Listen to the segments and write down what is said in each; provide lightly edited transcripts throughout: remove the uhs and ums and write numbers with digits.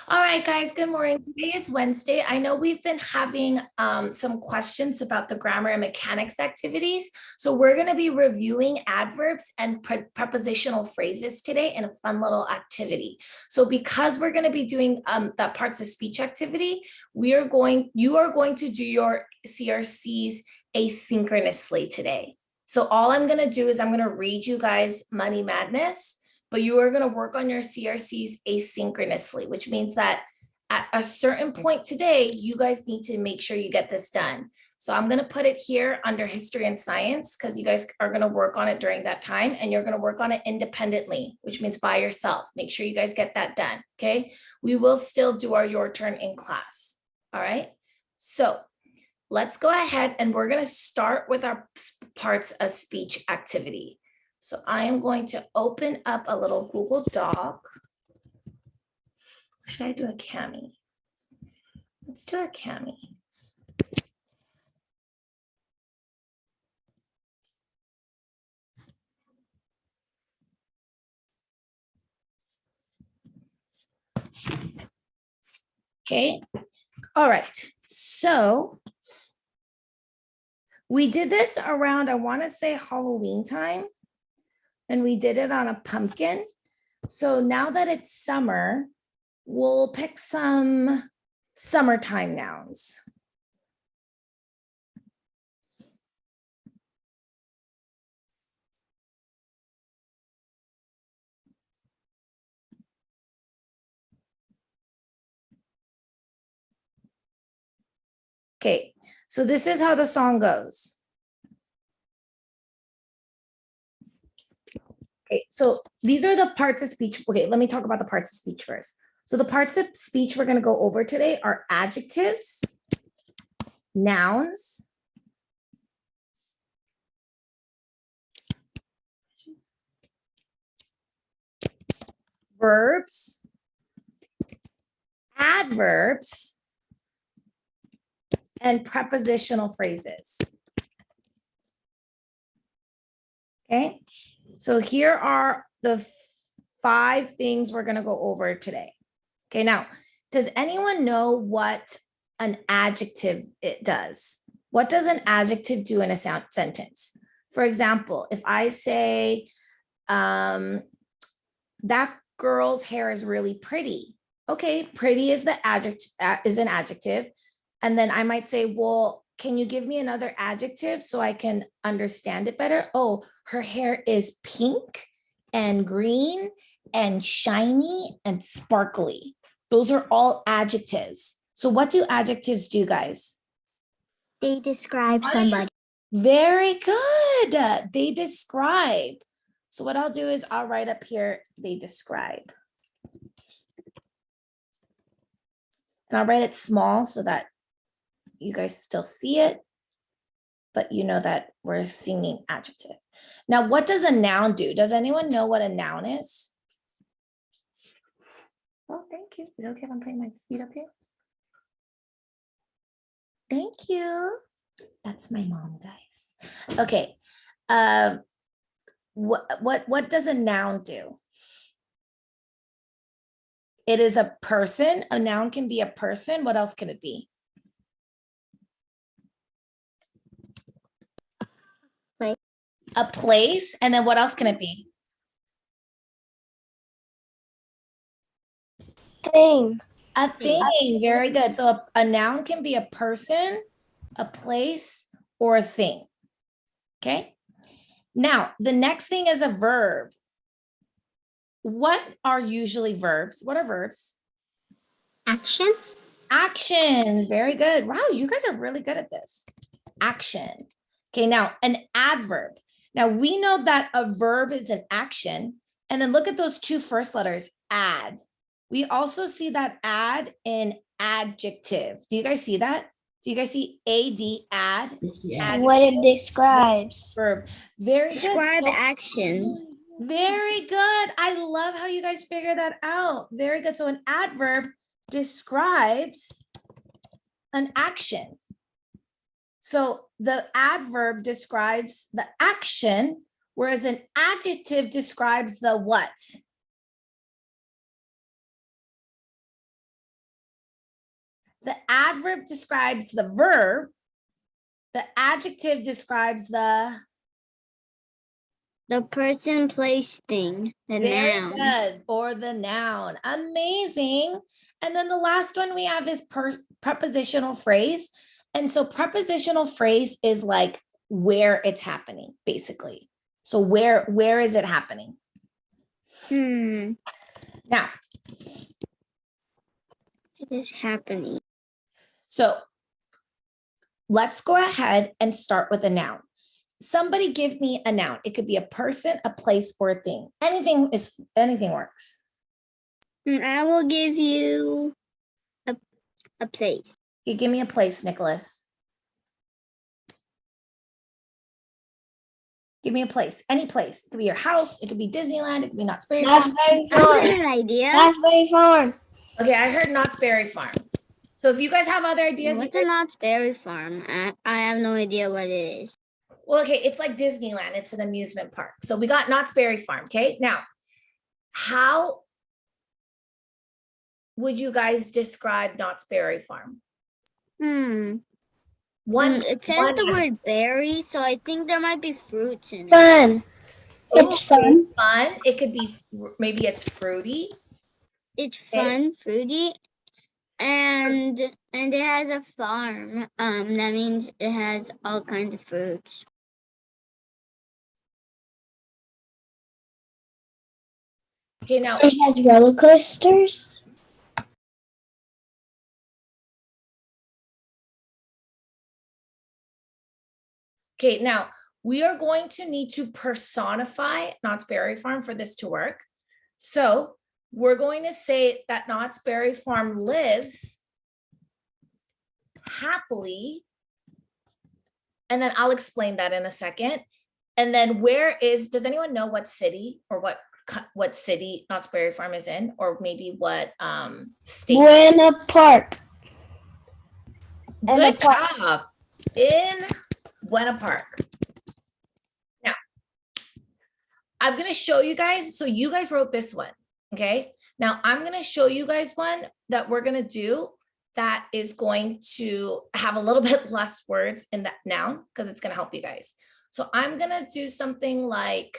All right, guys, good morning. Today is Wednesday. I know we've been having some questions about the grammar and mechanics activities. So we're going to be reviewing adverbs and prepositional phrases today in a fun little activity. So because we're going to be doing that parts of speech activity, you are going to do your CRCs asynchronously today. So all I'm going to do is I'm going to read you guys Money Madness, but you are going to work on your CRCs asynchronously, which means that at a certain point today, you guys need to make sure you get this done. So I'm going to put it here under history and science because you guys are going to work on it during that time and you're going to work on it independently, which means by yourself. Make sure you guys get that done. Okay. We will still do our your turn in class. All right. So let's go ahead and we're going to start with our parts of speech activity. So I am going to open up a little Google Doc. Should I do a Cami? Let's do a Cami. Okay. All right. So we did this around, I want to say Halloween time, and we did it on a pumpkin. So now that it's summer, we'll pick some summertime nouns. Okay, so this is how the song goes. Okay, so these are the parts of speech. Okay, let me talk about the parts of speech first. So the parts of speech we're going to go over today are adjectives, nouns, verbs, adverbs, and prepositional phrases. Okay, so here are the 5 things we're going to go over today. Okay, now, does anyone know what an adjective it does? What does an adjective do in a sentence? For example, if I say, that girl's hair is really pretty. Okay, pretty is the adjective, is an adjective. And then I might say, well, can you give me another adjective so I can understand it better? Oh, her hair is pink and green and shiny and sparkly. Those are all adjectives. So what do adjectives do, guys? They describe somebody. Very good. They describe. So what I'll do is I'll write up here, they describe. And I'll write it small so that you guys still see it, but you know that we're singing adjective. Now, what does a noun do? Does anyone know what a noun is? Oh, thank you. Is it okay if I'm putting my feet up here? Thank you. That's my mom, guys. Okay. What does a noun do? It is a person. A noun can be a person. What else can it be? A place. And then what else can it be? Thing. A thing. Very good. So a noun can be a person, a place, or a thing. Okay. Now, the next thing is a verb. What are usually verbs? What are verbs? Actions. Actions. Very good. Wow, you guys are really good at this. Action. Okay, now an adverb. Now we know that a verb is an action. And then look at those 2 first letters, add. We also see that add in adjective. Do you guys see that? Do you guys see add? Yeah. What it describes. Verb. Very Describe good. action. Very good. I love how you guys figure that out. Very good. So an adverb describes an action. So the adverb describes the action, whereas an adjective describes the what? The adverb describes the verb. The adjective describes the person, place, thing. The very noun. good, or the noun. Amazing. And then the last one we have is prepositional phrase. And so prepositional phrase is like where it's happening, basically. So where is it happening? Now, it is happening. So let's go ahead and start with a noun. Somebody give me a noun. It could be a person, a place, or a thing. Anything works. I will give you a place. You give me a place, Nicholas. Give me a place, any place. It could be your house. It could be Disneyland. It could be Knott's Berry Farm. I have an idea. Knott's Berry Farm. Okay, I heard Knott's Berry Farm. So if you guys have other ideas. What's a Knott's Berry Farm? I have no idea what it is. Well, okay, it's like Disneyland. It's an amusement park. So we got Knott's Berry Farm, okay? Now, how would you guys describe Knott's Berry Farm? It says the word berry, so I think there might be fruits in it. Fun. It's fun. Fun. It could be, maybe it's fruity. It's fun, fruity, and it has a farm. That means it has all kinds of fruits. Okay, now it has roller coasters. Okay, now we are going to need to personify Knott's Berry Farm for this to work. So we're going to say that Knott's Berry Farm lives happily. And then I'll explain that in a second. And then does anyone know what city or what city Knott's Berry Farm is in, or maybe what state? Buena Park. Good job. In Buena Park. Now, I'm going to show you guys. So you guys wrote this one. Okay. Now I'm going to show you guys one that we're going to do that is going to have a little bit less words in that noun because it's going to help you guys. So I'm going to do something like,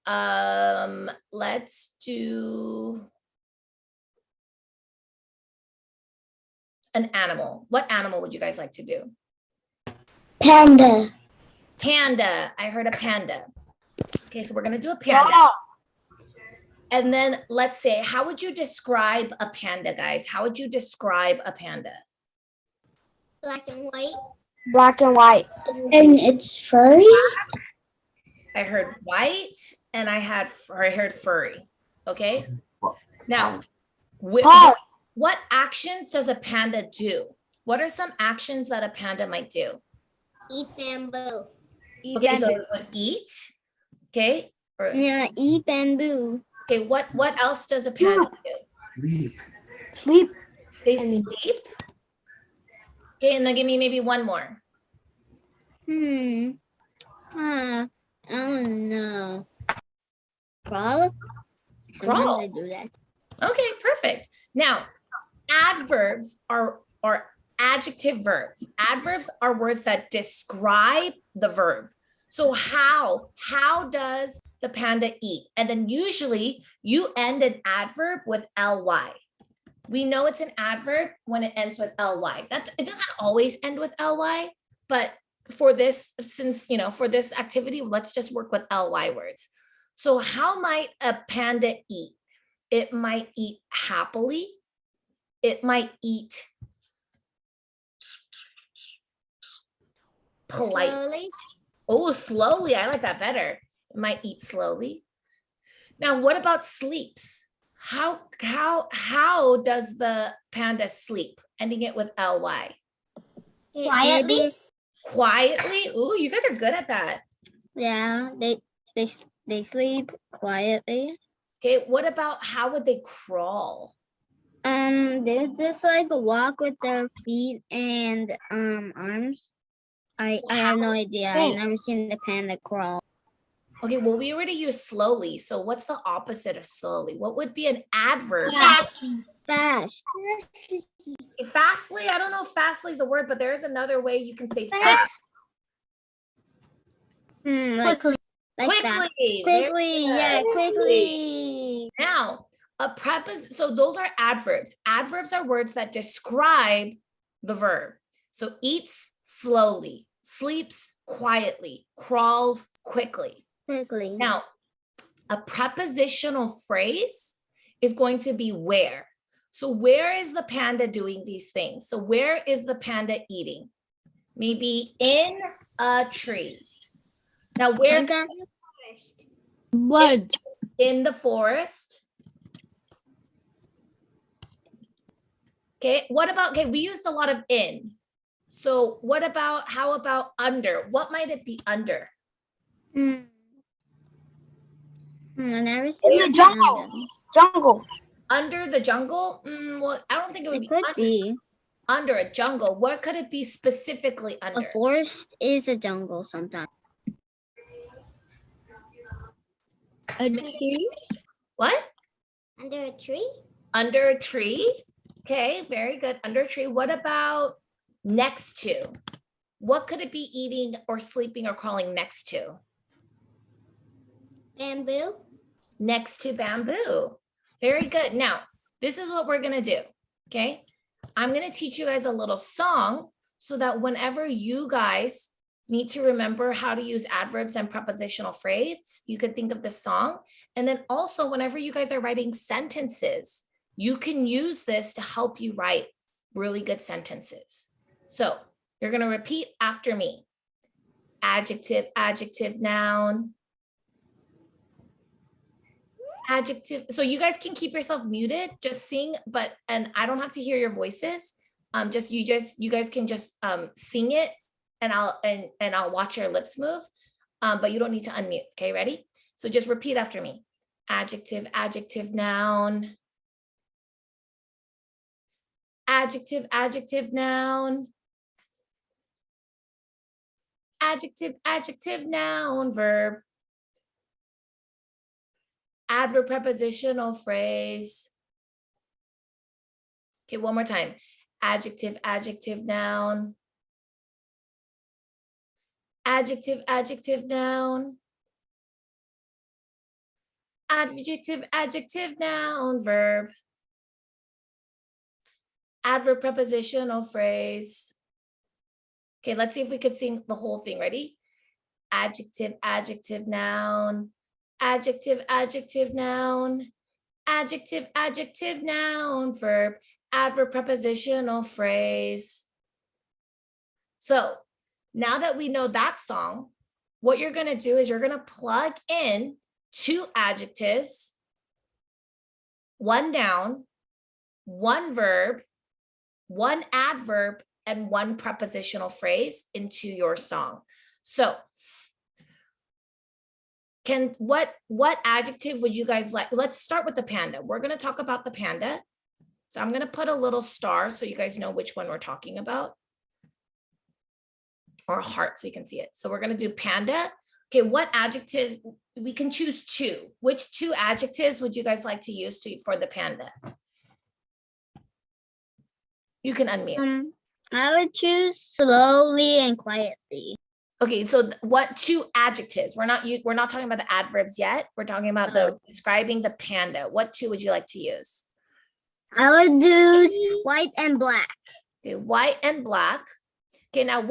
let's do an animal. What animal would you guys like to do? Panda. Panda. I heard a panda. Okay, so we're going to do a panda. Wow. And then let's say, how would you describe a panda, guys? How would you describe a panda? Black and white. Black and white. And it's furry? I heard white and I heard furry. Okay. Now, what actions does a panda do? What are some actions that a panda might do? Eat bamboo. Okay, so it would eat. Okay. Yeah, eat bamboo. Okay, what else does a panda do? Sleep. They sleep. Okay, and then give me maybe one more. I don't know. Crawl? Crawl. I do that. Okay, perfect. Now, adverbs are adjective verbs. Adverbs are words that describe the verb. So how does the panda eat? And then usually you end an adverb with ly. We know it's an adverb when it ends with ly. It doesn't always end with ly, but for this, for this activity, let's just work with ly words. So how might a panda eat? It might eat happily. It might eat politely. Oh, slowly. I like that better. It might eat slowly. Now, what about sleeps? How does the panda sleep? Ending it with ly. Quietly. Quietly. Ooh, you guys are good at that. Yeah, they sleep quietly. Okay, what about how would they crawl? They just like walk with their feet and arms. I have no idea. I've never seen the panda crawl. Okay, well, we already used slowly. So what's the opposite of slowly? What would be an adverb? Fastly. Fast. Fastly, I don't know if fastly is a word, but there is another way you can say fast. Like, Quickly. like that. Quickly. Very Quickly, good. yeah, quickly. Now, a preposition, so those are adverbs. Adverbs are words that describe the verb. So eats slowly, sleeps quietly, crawls quickly. Quickly. Now, a prepositional phrase is going to be where. So where is the panda doing these things? So where is the panda eating? Maybe in a tree. Now, where? Birds. In the forest. Okay, what about, okay, we used a lot of in. So what about, how about under? What might it be under? I never In seen the it jungle. under. Jungle. Under the jungle? Well, I don't think it would It be could under, be. under a jungle. What could it be specifically A under? forest is a jungle sometimes. A tree. What? Under a tree. Under a tree? Okay, very good. Under a tree. What about next to? What could it be eating or sleeping or crawling next to? Bamboo. Next to bamboo. Very good. Now, this is what we're going to do. Okay. I'm going to teach you guys a little song so that whenever you guys need to remember how to use adverbs and prepositional phrase, you could think of this song. And then also whenever you guys are writing sentences, you can use this to help you write really good sentences. So you're going to repeat after me. Adjective, adjective, noun. Adjective. So you guys can keep yourself muted, just sing, and I don't have to hear your voices. You guys can just sing it and I'll watch your lips move. But you don't need to unmute. Okay, ready? So just repeat after me. Adjective, adjective, noun. Adjective, adjective, noun. Adjective, adjective, noun, verb. Adverb, prepositional phrase. Okay, one more time. Adjective, adjective, noun. Adjective, adjective, noun. Adjective, adjective, noun, verb. Adverb, prepositional phrase. Okay, let's see if we could sing the whole thing. Ready? Adjective, adjective, noun. Adjective, adjective, noun. Adjective, adjective, noun, verb. Adverb, prepositional phrase. So now that we know that song, what you're going to do is you're going to plug in 2 adjectives, 1 noun, 1 verb, 1 adverb, and 1 prepositional phrase into your song. So what adjective would you guys like? Let's start with the panda. We're going to talk about the panda. So I'm going to put a little star so you guys know which one we're talking about. Or a heart so you can see it. So we're going to do panda. Okay, what adjective? We can choose 2. Which 2 adjectives would you guys like to use for the panda? You can unmute. I would choose slowly and quietly. Okay, so what 2 adjectives? We're not talking about the adverbs yet. We're talking about the describing the panda. What 2 would you like to use? I would do white and black. Okay, white and black. Okay, now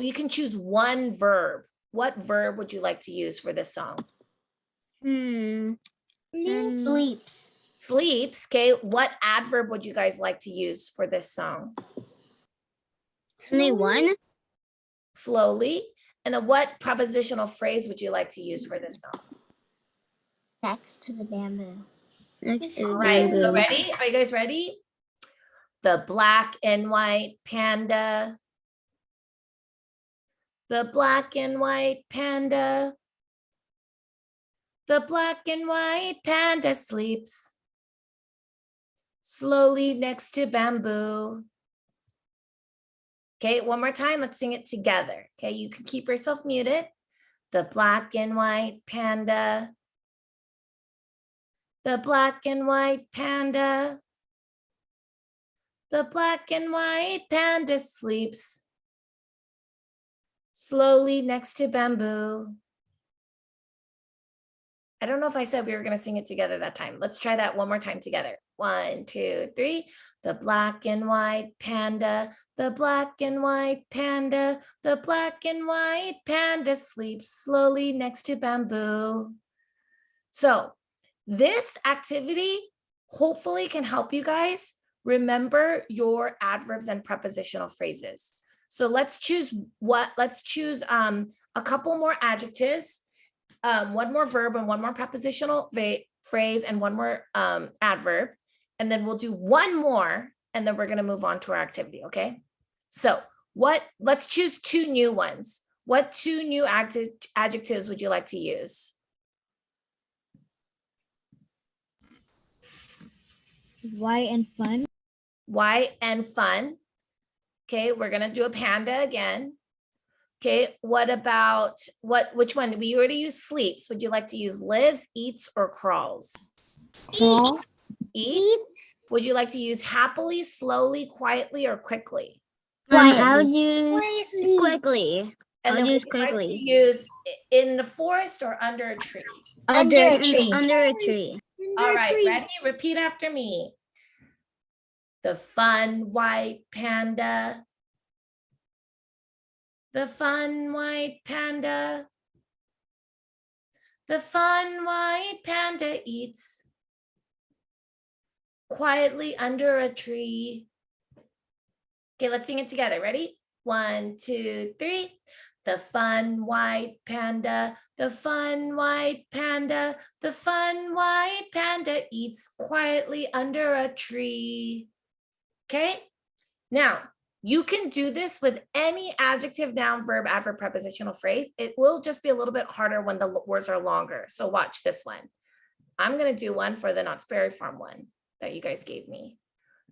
you can choose 1 verb. What verb would you like to use for this song? Sleeps. Sleeps. Okay, what adverb would you guys like to use for this song? Only 1. Slowly. And then what prepositional phrase would you like to use for this song? Next to the bamboo. Next to the All right, so bamboo. ready? Are you guys ready? The black and white panda. The black and white panda. The black and white panda sleeps slowly next to bamboo. Okay, one more time. Let's sing it together. Okay, you can keep yourself muted. The black and white panda. The black and white panda. The black and white panda sleeps slowly next to bamboo. I don't know if I said we were going to sing it together that time. Let's try that one more time together. 1, 2, 3. The black and white panda, the black and white panda, the black and white panda sleeps slowly next to bamboo. So this activity hopefully can help you guys remember your adverbs and prepositional phrases. So let's choose a couple more adjectives, one more verb and one more prepositional phrase and one more adverb. And then we'll do one more and then we're going to move on to our activity. Okay. So let's choose 2 new ones. What 2 new adjectives would you like to use? White and fun. White and fun. Okay, we're gonna do a panda again. Okay, what about which one? We already used sleeps. Would you like to use lives, eats, or crawls? Crawl. Eats. Would you like to use happily, slowly, quietly, or quickly? I would use quickly. And I'll then use would you like to quickly. use in the forest or under a tree? Under a tree. Under a tree. All right, ready? Repeat after me. The fun white panda. The fun white panda. The fun white panda eats quietly under a tree. Okay, let's sing it together. Ready? 1, 2, 3. The fun white panda, the fun white panda, the fun white panda eats quietly under a tree. Okay, now you can do this with any adjective, noun, verb, adverb, prepositional phrase. It will just be a little bit harder when the words are longer. So watch this one. I'm going to do one for the Knott's Berry Farm one that you guys gave me.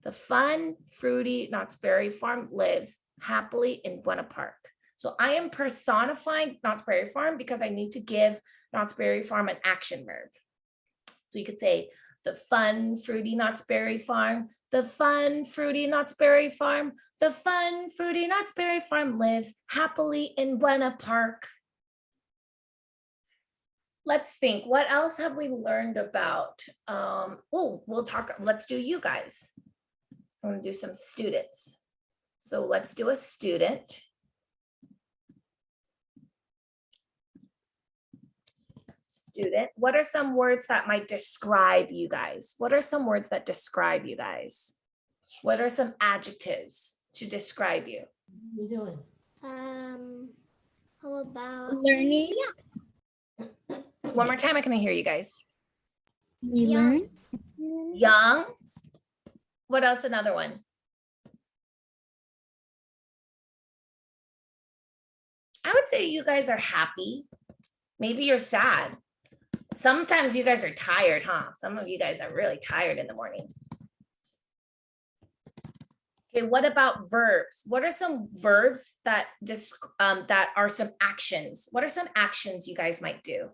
The fun, fruity Knott's Berry Farm lives happily in Buena Park. So I am personifying Knott's Berry Farm because I need to give Knott's Berry Farm an action verb. So you could say the fun, fruity Knott's Berry Farm, the fun, fruity Knott's Berry Farm, the fun, fruity Knott's Berry Farm lives happily in Buena Park. Let's think, what else have we learned about? Let's do you guys. I'm going to do some students. So let's do a student. Student, what are some words that might describe you guys? What are some words that describe you guys? What are some adjectives to describe you? What are you doing? How about Learning. One more time, I can hear you guys. We Young. learn. Young. What else? Another one. I would say you guys are happy. Maybe you're sad. Sometimes you guys are tired, huh? Some of you guys are really tired in the morning. Okay, what about verbs? What are some verbs that that are some actions? What are some actions you guys might do?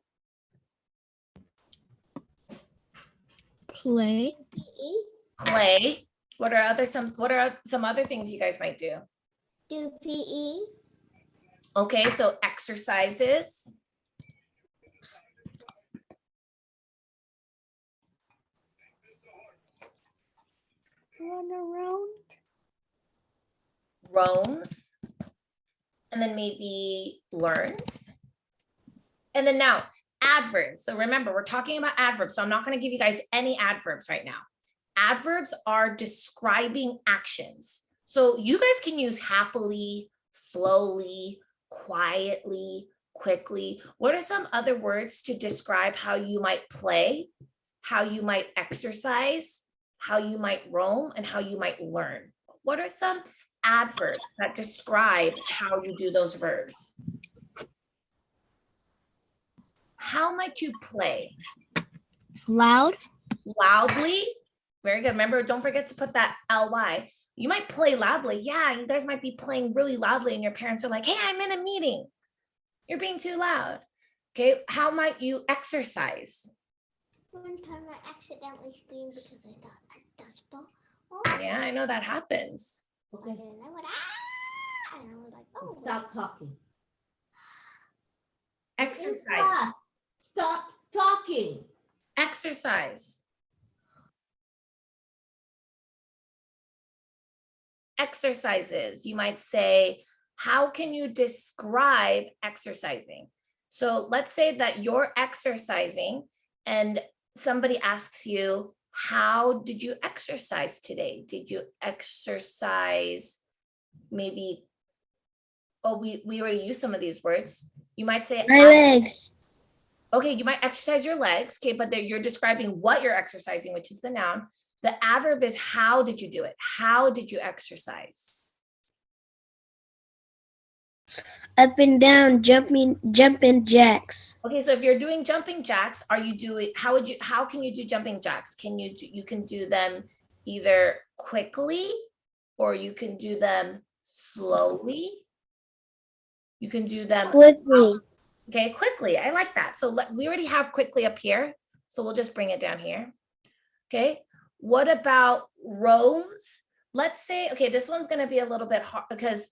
Play. Play. What are some other things you guys might do? Do PE. Okay, so exercises. Run around. Roams. And then maybe learns. And then now adverbs. So remember, we're talking about adverbs. So I'm not going to give you guys any adverbs right now. Adverbs are describing actions. So you guys can use happily, slowly, quietly, quickly. What are some other words to describe how you might play, how you might exercise, how you might roam, and how you might learn? What are some adverbs that describe how you do those verbs? How might you play? Loud. Loudly. Very good. Remember, don't forget to put that ly. You might play loudly. Yeah, you guys might be playing really loudly and your parents are like, hey, I'm in a meeting. You're being too loud. Okay, how might you exercise? One time I accidentally screamed because I thought a dust ball. Yeah, I know that happens. Okay, And I went, ah! And I was like, oh. stop talking. Exercise, Stop. Stop talking. exercise. Exercises, you might say, how can you describe exercising? So let's say that you're exercising and somebody asks you, how did you exercise today? Did you exercise maybe, oh, we already used some of these words. You might say, My legs. okay, you might exercise your legs, okay, but you're describing what you're exercising, which is the noun. The adverb is how did you do it? How did you exercise? Up and down, jumping jacks. Okay, so if you're doing jumping jacks, are you doing, how can you do jumping jacks? You can do them either quickly or you can do them slowly. You can do them, Quickly. okay, quickly. I like that. So we already have quickly up here. So we'll just bring it down here. Okay, what about roams? Let's say, okay, this one's gonna be a little bit hard because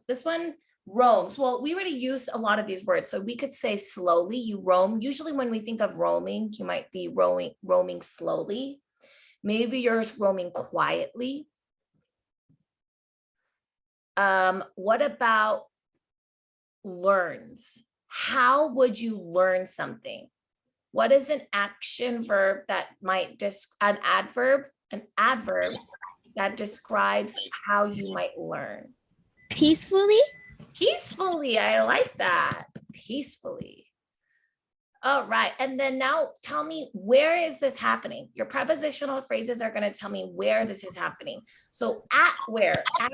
this one roams. Well, we already use a lot of these words. So we could say slowly, you roam. Usually when we think of roaming, you might be roaming slowly. Maybe you're roaming quietly. What about learns? How would you learn something? What is an action verb that might an adverb that describes how you might learn? Peacefully. Peacefully, I like that. Peacefully. All right, and then now tell me, where is this happening? Your prepositional phrases are going to tell me where this is happening. So at where? At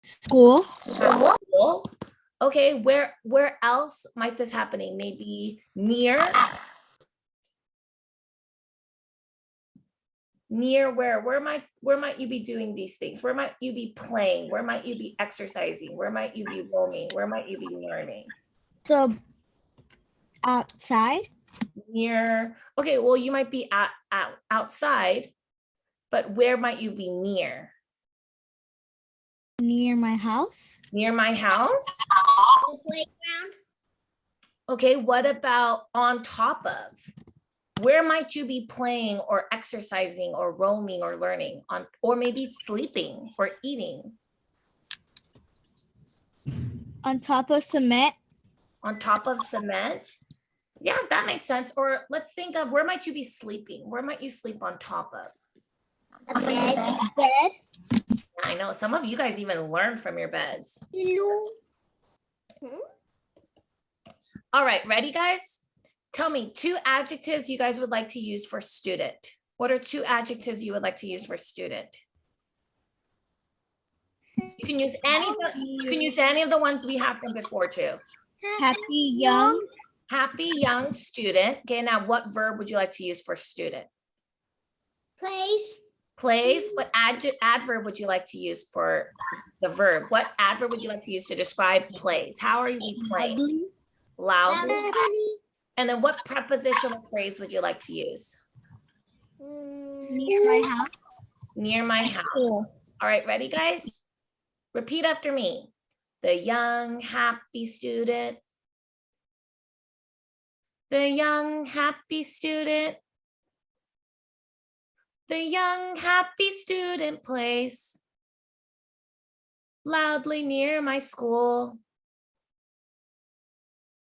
School. school. Okay, where else might this happening? Maybe near where might you be doing these things? Where might you be playing? Where might you be exercising? Where might you be roaming? Where might you be learning? So outside. Near. Okay, well, you might be outside, but where might you be near? Near my house. Near my house. The playground. Okay, what about on top of? Where might you be playing or exercising or roaming or learning on, or maybe sleeping or eating? On top of cement. On top of cement? Yeah, that makes sense. Or let's think of, where might you be sleeping? Where might you sleep on top of? A bed. Bed. I know some of you guys even learn from your beds. Hello. All right, ready guys? Tell me 2 adjectives you guys would like to use for student. What are 2 adjectives you would like to use for student? You can use any of the ones we have from before too. Happy young. Happy young student. Okay, now what verb would you like to use for student? Place. Plays. What adverb would you like to use for the verb? What adverb would you like to use to describe plays? How are we playing? Loudly. And then what prepositional phrase would you like to use? Near my house. Near my house. All right, ready guys? Repeat after me. The young, happy student. The young, happy student. The young, happy student plays loudly near my school.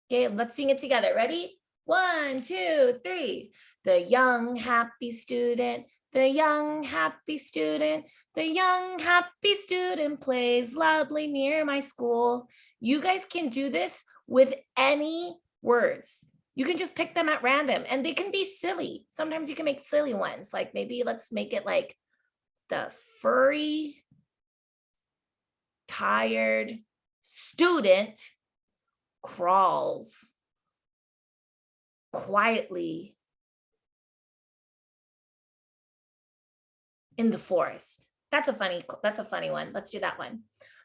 Okay, let's sing it together. Ready? 1, 2, 3. The young, happy student. The young, happy student. The young, happy student plays loudly near my school. You guys can do this with any words. You can just pick them at random and they can be silly. Sometimes you can make silly ones. Like maybe let's make it like the furry, tired student crawls quietly in the forest. That's a funny one. Let's do that one.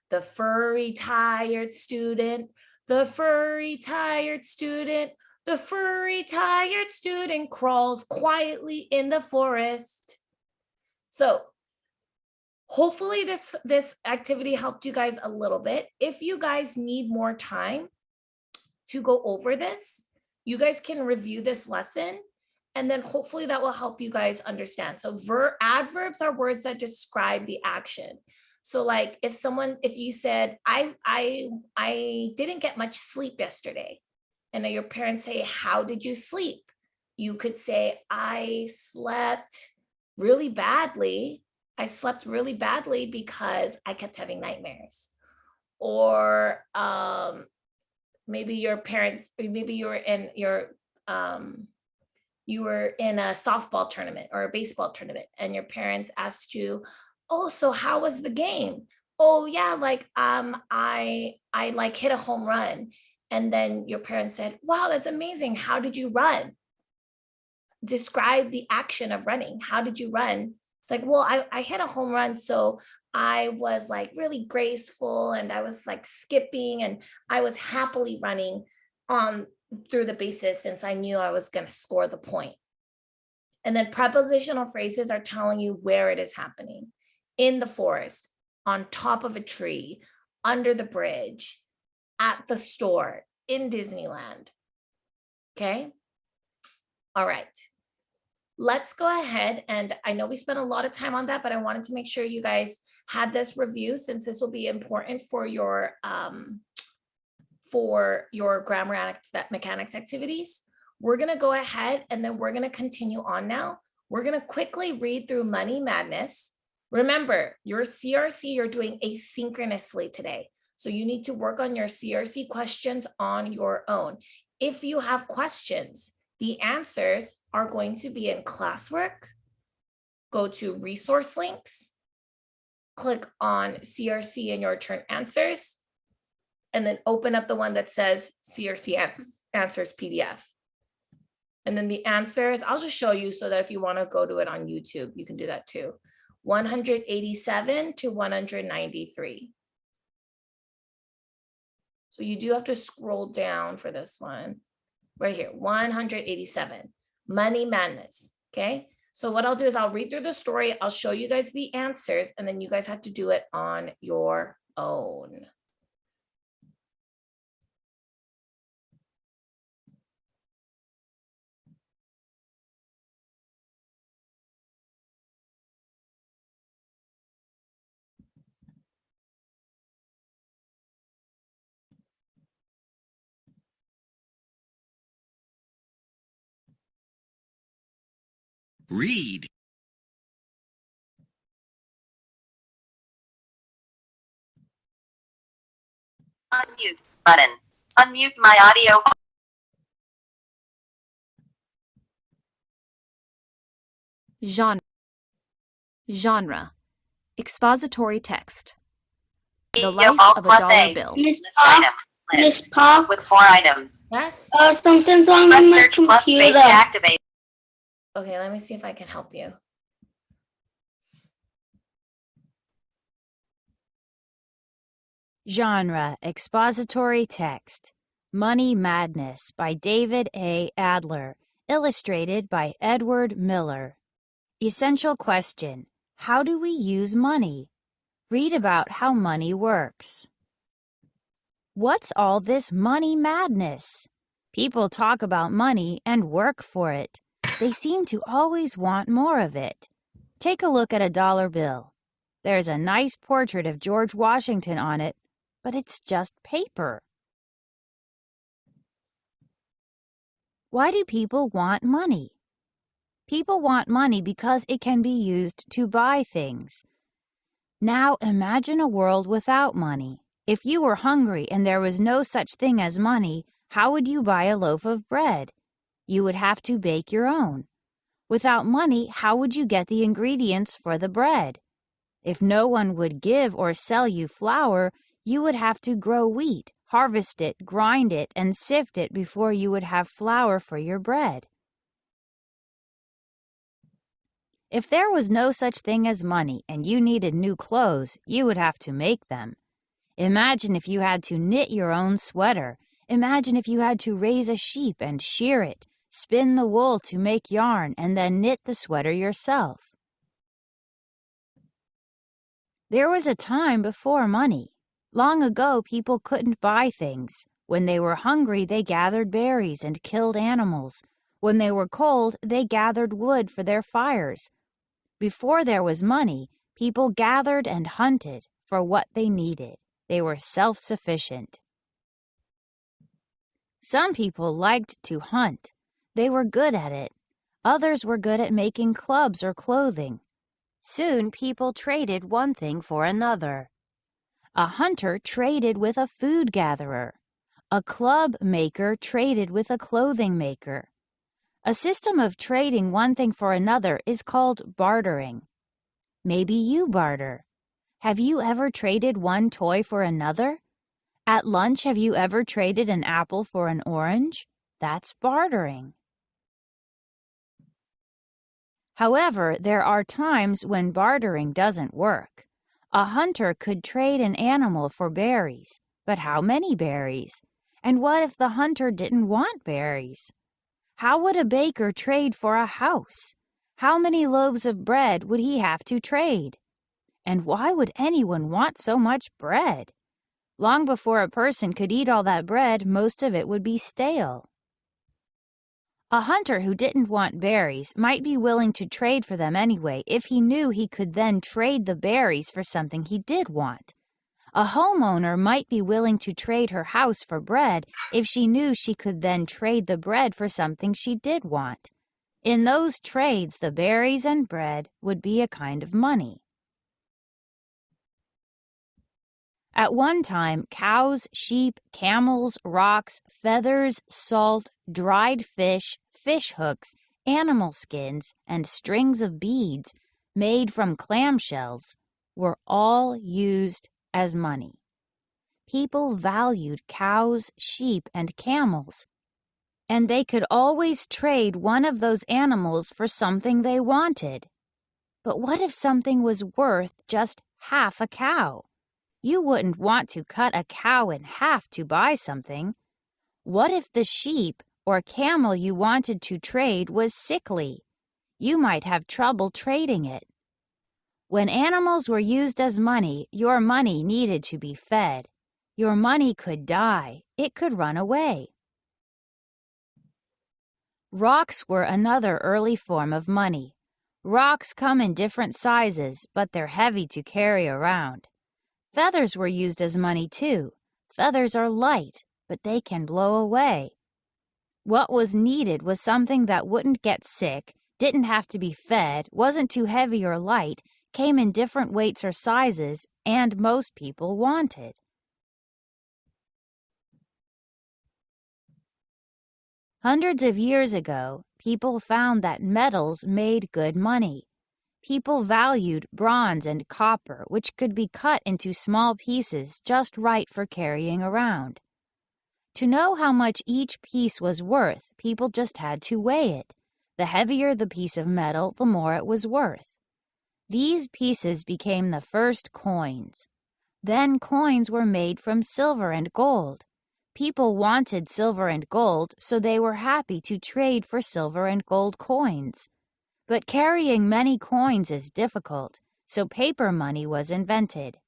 The furry, tired student The furry, tired student, the furry, tired student crawls quietly in the forest. So hopefully this activity helped you guys a little bit. If you guys need more time to go over this, you guys can review this lesson, and then hopefully that will help you guys understand. So adverbs are words that describe the action. So like if you said, I didn't get much sleep yesterday, and then your parents say, how did you sleep? You could say, I slept really badly. I slept really badly because I kept having nightmares. Or maybe your parents, maybe you were in a softball tournament or a baseball tournament, and your parents asked you, oh, so how was the game? Oh yeah, like I like hit a home run. And then your parents said, wow, that's amazing. How did you run? Describe the action of running. How did you run? It's like, well, I hit a home run, so I was like really graceful, and I was like skipping, and I was happily running through the bases since I knew I was going to score the point. And then prepositional phrases are telling you where it is happening: in the forest, on top of a tree, under the bridge, at the store, in Disneyland. Okay. All right. Let's go ahead, and I know we spent a lot of time on that, but I wanted to make sure you guys had this review, since this will be important for your grammar mechanics activities. We're going to go ahead, and then we're going to continue on now. We're going to quickly read through Money Madness. Remember, your CRC you're doing asynchronously today, so you need to work on your CRC questions on your own. If you have questions, the answers are going to be in classwork. Go to resource links, click on CRC and your turn answers, and then open up the one that says CRC answers PDF. And then the answers, I'll just show you so that if you want to go to it on YouTube, you can do that too. 187 to 193. So you do have to scroll down for this one. Right here, 187, Money Madness, okay? So what I'll do is I'll read through the story, I'll show you guys the answers, and then you guys have to do it on your own. Read. Unmute button. Unmute my audio. Genre. Expository text. The Yo, life alt of a plus dollar A. bill. Miss List Park, item. List Miss Park, with 4 items. Yes? something's wrong Press with my search plus space computer. to activate. Okay, let me see if I can help you. Genre, expository text. Money Madness by David A. Adler, illustrated by Edward Miller. Essential question: how do we use money? Read about how money works. What's all this money madness? People talk about money and work for it. They seem to always want more of it. Take a look at a dollar bill. There's a nice portrait of George Washington on it, but it's just paper. Why do people want money? People want money because it can be used to buy things. Now imagine a world without money. If you were hungry and there was no such thing as money, how would you buy a loaf of bread? You would have to bake your own. Without money, how would you get the ingredients for the bread? If no one would give or sell you flour, you would have to grow wheat, harvest it, grind it, and sift it before you would have flour for your bread. If there was no such thing as money and you needed new clothes, you would have to make them. Imagine if you had to knit your own sweater. Imagine if you had to raise a sheep and shear it, spin the wool to make yarn, and then knit the sweater yourself. There was a time before money. Long ago, people couldn't buy things. When they were hungry, they gathered berries and killed animals. When they were cold, they gathered wood for their fires. Before there was money, people gathered and hunted for what they needed. They were self-sufficient. Some people liked to hunt. They were good at it. Others were good at making clubs or clothing. Soon people traded one thing for another. A hunter traded with a food gatherer. A club maker traded with a clothing maker. A system of trading one thing for another is called bartering. Maybe you barter. Have you ever traded one toy for another? At lunch, have you ever traded an apple for an orange? That's bartering. However, there are times when bartering doesn't work. A hunter could trade an animal for berries, but how many berries? And what if the hunter didn't want berries? How would a baker trade for a house? How many loaves of bread would he have to trade? And why would anyone want so much bread? Long before a person could eat all that bread, most of it would be stale. A hunter who didn't want berries might be willing to trade for them anyway if he knew he could then trade the berries for something he did want. A homeowner might be willing to trade her house for bread if she knew she could then trade the bread for something she did want. In those trades, the berries and bread would be a kind of money. At one time, cows, sheep, camels, rocks, feathers, salt, dried fish, fish hooks, animal skins, and strings of beads made from clamshells were all used as money. People valued cows, sheep, and camels, and they could always trade one of those animals for something they wanted. But what if something was worth just half a cow? You wouldn't want to cut a cow in half to buy something. What if the sheep or camel you wanted to trade was sickly? You might have trouble trading it. When animals were used as money, your money needed to be fed. Your money could die. It could run away. Rocks were another early form of money. Rocks come in different sizes, but they're heavy to carry around. Feathers were used as money too. Feathers are light, but they can blow away. What was needed was something that wouldn't get sick, didn't have to be fed, wasn't too heavy or light, came in different weights or sizes, and most people wanted. Hundreds of years ago, people found that metals made good money. People valued bronze and copper, which could be cut into small pieces just right for carrying around. To know how much each piece was worth, people just had to weigh it. The heavier the piece of metal, the more it was worth. These pieces became the first coins. Then coins were made from silver and gold. People wanted silver and gold, so they were happy to trade for silver and gold coins. But carrying many coins is difficult, so paper money was invented.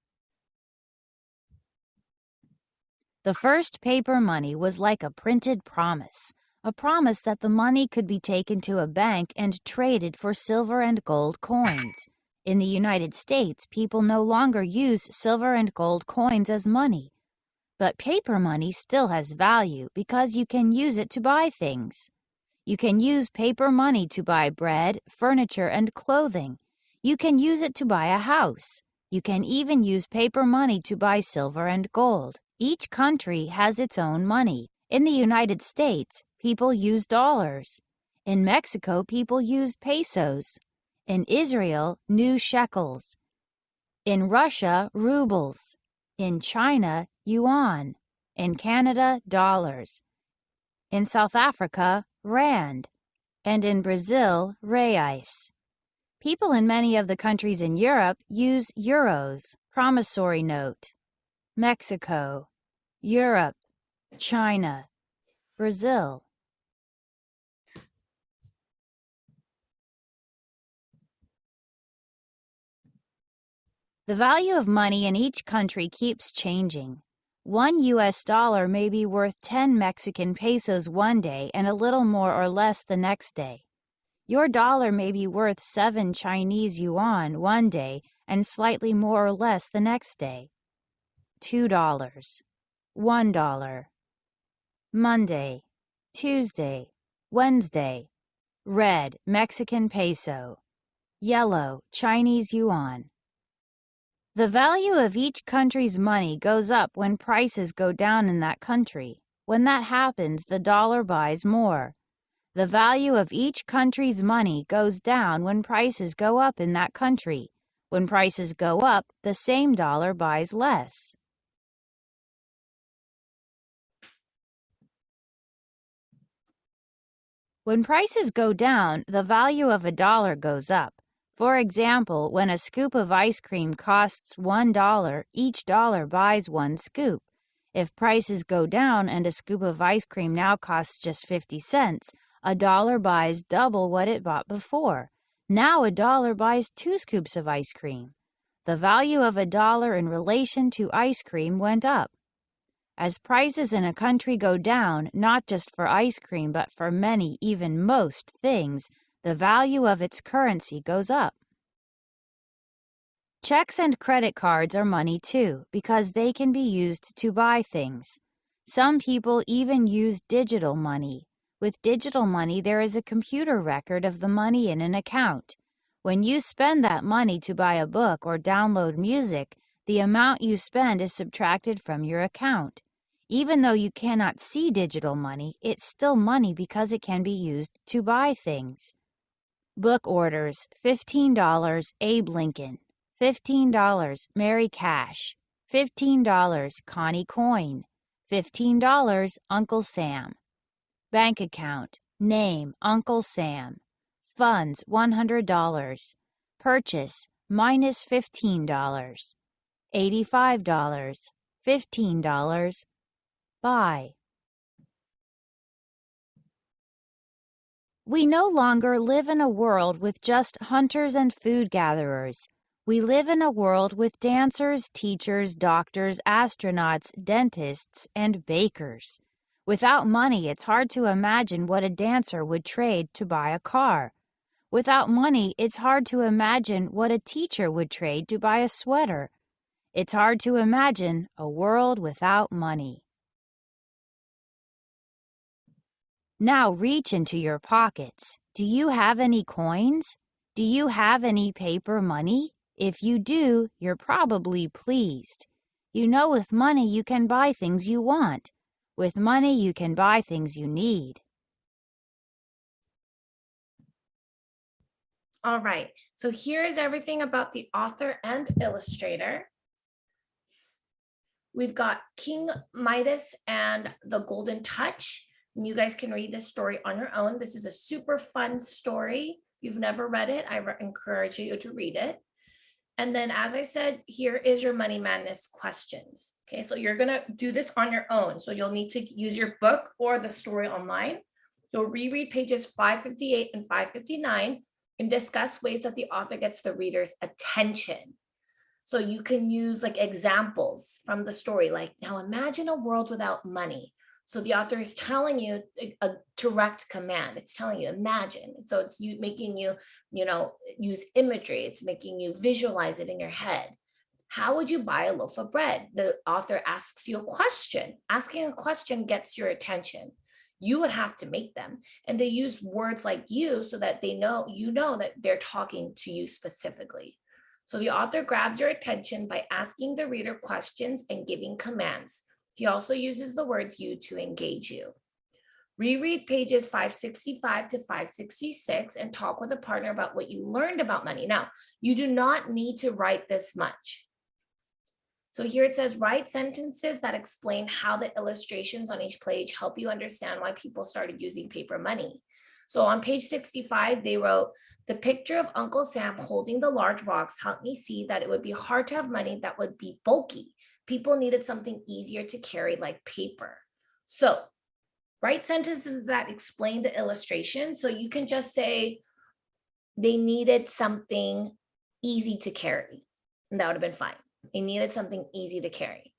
The first paper money was like a printed promise, a promise that the money could be taken to a bank and traded for silver and gold coins. In the United States, people no longer use silver and gold coins as money. But paper money still has value because you can use it to buy things. You can use paper money to buy bread, furniture, and clothing. You can use it to buy a house. You can even use paper money to buy silver and gold. Each country has its own money. In the United States, people use dollars. In Mexico, people use pesos. In Israel, new shekels. In Russia, rubles. In China, yuan. In Canada, dollars. In South Africa, rand. And in Brazil, reais. People in many of the countries in Europe use euros, promissory note. Mexico, Europe, China, Brazil. The value of money in each country keeps changing. $1 may be worth 10 Mexican pesos one day and a little more or less the next day. Your dollar may be worth 7 Chinese yuan one day and slightly more or less the next day. $2, $1. Monday, Tuesday, Wednesday. Red, Mexican peso. Yellow, Chinese yuan. The value of each country's money goes up when prices go down in that country. When that happens, the dollar buys more. The value of each country's money goes down when prices go up in that country. When prices go up, the same dollar buys less. When prices go down, the value of a dollar goes up. For example, when a scoop of ice cream costs $1, each dollar buys 1 scoop. If prices go down and a scoop of ice cream now costs just 50 cents, a dollar buys double what it bought before. Now a dollar buys 2 scoops of ice cream. The value of a dollar in relation to ice cream went up. As prices in a country go down, not just for ice cream but for many, even most things, the value of its currency goes up. Checks and credit cards are money too, because they can be used to buy things. Some people even use digital money. With digital money, there is a computer record of the money in an account. When you spend that money to buy a book or download music, the amount you spend is subtracted from your account. Even though you cannot see digital money, it's still money because it can be used to buy things. Book orders, $15, Abe Lincoln. $15, Mary Cash. $15, Connie Coin. $15, Uncle Sam. Bank account, name, Uncle Sam. Funds, $100. Purchase, minus $15. $85. $15. Buy. We no longer live in a world with just hunters and food gatherers. We live in a world with dancers, teachers, doctors, astronauts, dentists, and bakers. Without money, it's hard to imagine what a dancer would trade to buy a car. Without money, it's hard to imagine what a teacher would trade to buy a sweater. It's hard to imagine a world without money. Now reach into your pockets. Do you have any coins? Do you have any paper money? If you do, you're probably pleased. You know with money you can buy things you want. With money you can buy things you need. All right, so here is everything about the author and illustrator. We've got King Midas and the Golden Touch. And you guys can read this story on your own. This is a super fun story. If you've never read it, I encourage you to read it. And then, as I said, here is your Money Madness questions. Okay, so you're gonna do this on your own. So you'll need to use your book or the story online. You'll reread pages 558 and 559 and discuss ways that the author gets the reader's attention. So you can use like examples from the story, like, now imagine a world without money. So the author is telling you a direct command. It's telling you, imagine. So it's making you, use imagery. It's making you visualize it in your head. How would you buy a loaf of bread? The author asks you a question. Asking a question gets your attention. You would have to make them. And they use words like you so that they know, that they're talking to you specifically. So the author grabs your attention by asking the reader questions and giving commands. He also uses the words you to engage you. Reread pages 565 to 566 and talk with a partner about what you learned about money. Now, you do not need to write this much. So here it says, write sentences that explain how the illustrations on each page help you understand why people started using paper money. So on page 65, they wrote, the picture of Uncle Sam holding the large box helped me see that it would be hard to have money that would be bulky. people needed something easier to carry like paper. So write sentences that explain the illustration. So you can just say they needed something easy to carry, and that would have been fine. They needed something easy to carry.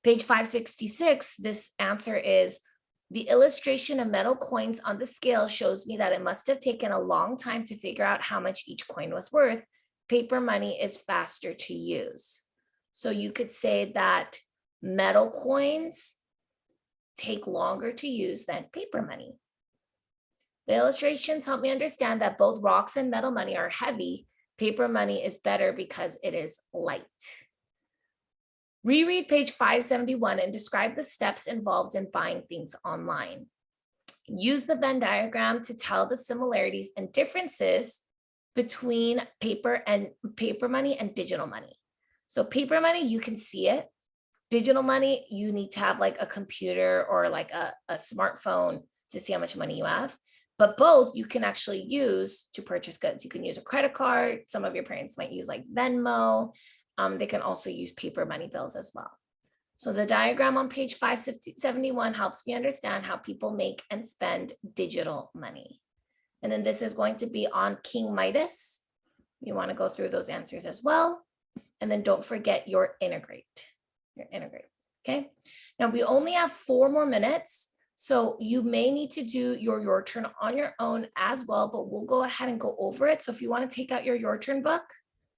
Page 566, this answer is, the illustration of metal coins on the scale shows me that it must have taken a long time to figure out how much each coin was worth. Paper money is faster to use. So you could say that metal coins take longer to use than paper money. The illustrations help me understand that both rocks and metal money are heavy. Paper money is better because it is light. Reread page 571 and describe the steps involved in buying things online. Use the Venn diagram to tell the similarities and differences between paper money and digital money. So paper money, you can see it. Digital money, you need to have like a computer or like a smartphone to see how much money you have. But both you can actually use to purchase goods. You can use a credit card. Some of your parents might use like Venmo. They can also use paper money bills as well. So the diagram on page 571 helps me understand how people make and spend digital money. And then this is going to be on King Midas. You want to go through those answers as well. And then don't forget your integrate. Okay. Now we only have 4 more minutes. So you may need to do your turn on your own as well, but we'll go ahead and go over it. So if you want to take out your turn book,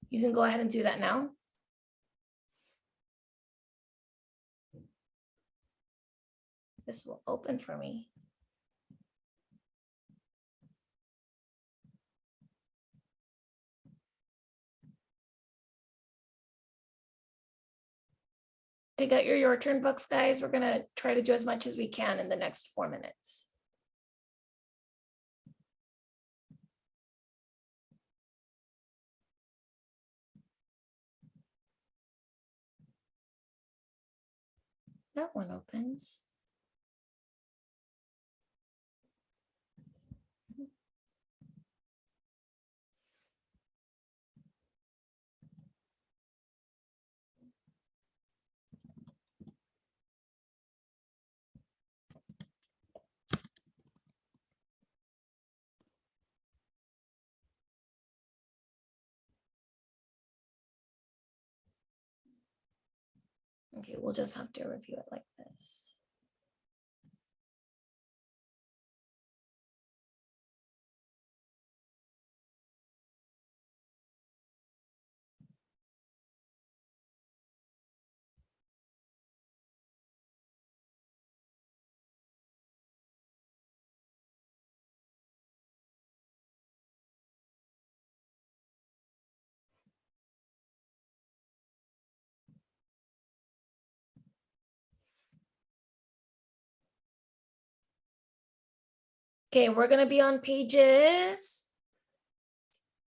you can go ahead and do that now. This will open for me. Take out your turn books, guys. We're gonna try to do as much as we can in the next 4 minutes. That one opens. Okay, we'll just have to review it like this. Okay, we're gonna be on pages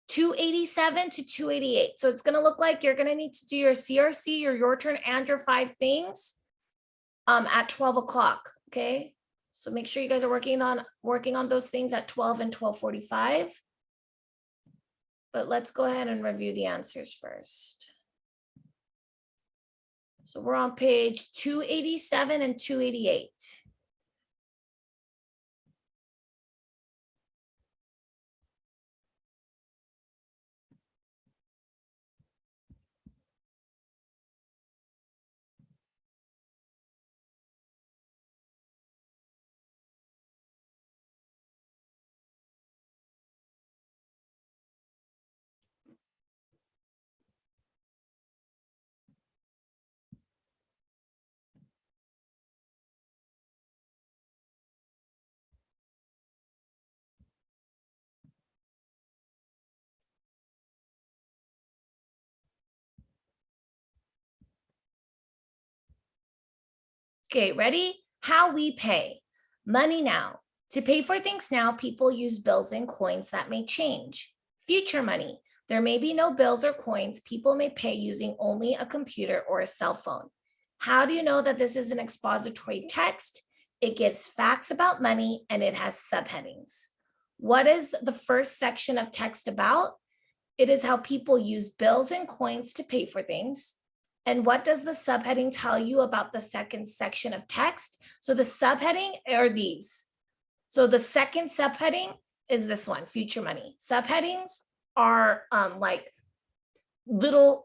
287 to 288. So it's gonna look like you're gonna need to do your CRC, your turn, and your 5 things at 12 o'clock. Okay, so make sure you guys are working on those things at 12 and 12:45. But let's go ahead and review the answers first. So we're on page 287 and 288. Okay, ready? How we pay. Money now. To pay for things now, people use bills and coins that may change. Future money. There may be no bills or coins. People may pay using only a computer or a cell phone. How do you know that this is an expository text? It gives facts about money and it has subheadings. What is the first section of text about? It is how people use bills and coins to pay for things. And what does the subheading tell you about the second section of text? So the subheading are these. So the second subheading is this one, future money. Subheadings are like little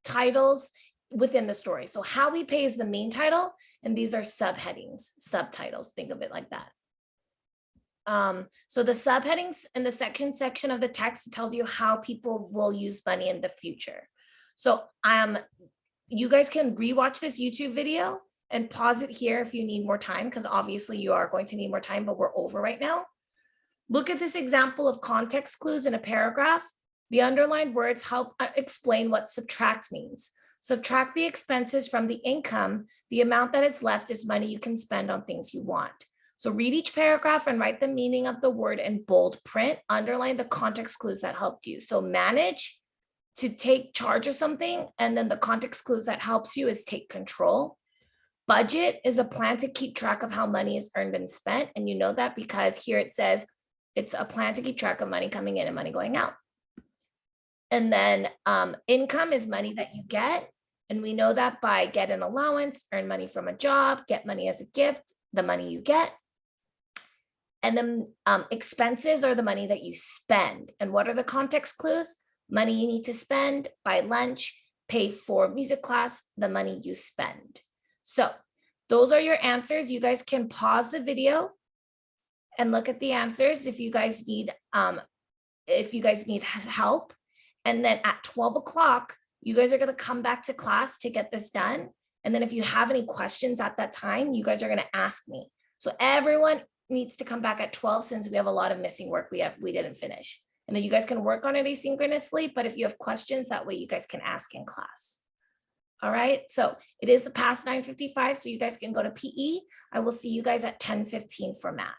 titles within the story. So how we pay is the main title, and these are subheadings, subtitles. Think of it like that. So the subheadings in the section of the text tells you how people will use money in the future. So you guys can rewatch this YouTube video and pause it here if you need more time, because obviously you are going to need more time, but we're over right now. Look at this example of context clues in a paragraph. The underlined words help explain what subtract means. Subtract the expenses from the income. The amount that is left is money you can spend on things you want. So read each paragraph and write the meaning of the word in bold print. Underline the context clues that helped you. So manage, to take charge of something, and then the context clues that helps you is take control. Budget is a plan to keep track of how money is earned and spent. And you know that because here it says it's a plan to keep track of money coming in and money going out. And then income is money that you get. And we know that by get an allowance, earn money from a job, get money as a gift, the money you get. And then expenses are the money that you spend. And what are the context clues? Money you need to spend, buy lunch, pay for music class, the money you spend. So those are your answers. You guys can pause the video and look at the answers if you guys need help. And then at 12 o'clock, you guys are going to come back to class to get this done. And then if you have any questions at that time, you guys are going to ask me. So everyone needs to come back at 12 since we have a lot of missing work we didn't finish. And then you guys can work on it asynchronously, but if you have questions, that way you guys can ask in class. All right, so it is past 9:55, so you guys can go to PE. I will see you guys at 10:15 for math.